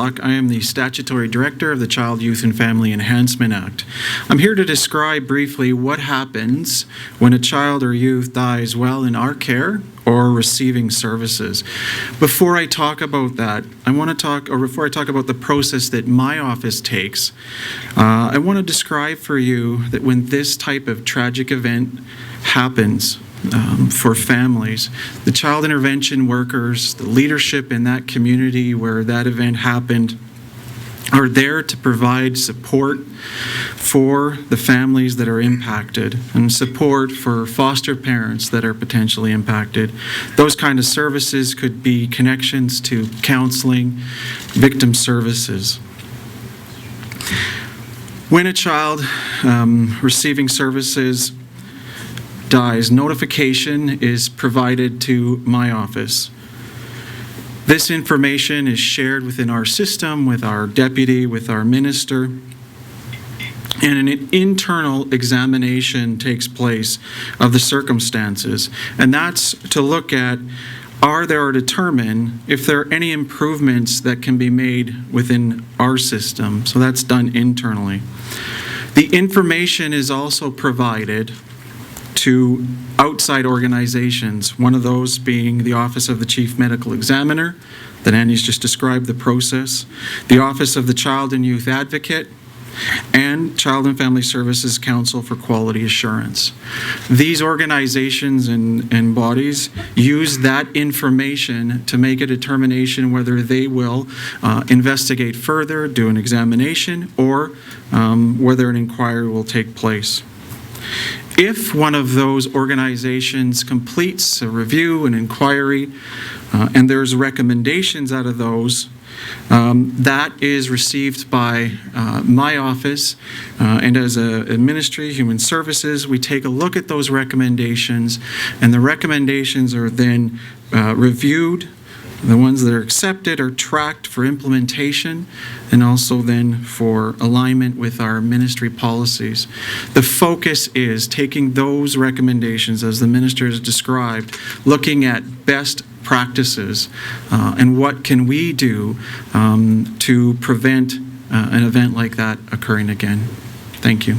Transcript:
Locke. I am the Statutory Director of the Child, Youth and Family Enhancement Act. I'm here to describe briefly what happens when a child or youth dies while in our care or receiving services. Before I talk about that, before I talk about the process that my office takes, I want to describe for you that when this type of tragic event happens, for families, the child intervention workers, the leadership in that community where that event happened, are there to provide support for the families that are impacted and support for foster parents that are potentially impacted. Those kind of services could be connections to counseling, victim services. When a child receiving services dies, notification is provided to my office. This information is shared within our system with our deputy, with our minister, and an internal examination takes place of the circumstances. And that's to look at, are there or determine if there are any improvements that can be made within our system. So that's done internally. The information is also provided to outside organizations, one of those being the Office of the Chief Medical Examiner, that Annie's just described the process, the Office of the Child and Youth Advocate, and Child and Family Services Council for Quality Assurance. These organizations and bodies use that information to make a determination whether they will investigate further, do an examination, or whether an inquiry will take place. If one of those organizations completes a review, an inquiry, and there's recommendations out of those, that is received by my office, and as a Ministry, Human Services, we take a look at those recommendations, and the recommendations are then reviewed. The ones that are accepted are tracked for implementation and also then for alignment with our ministry policies. The focus is taking those recommendations, as the minister has described, looking at best practices and what can we do to prevent an event like that occurring again. Thank you.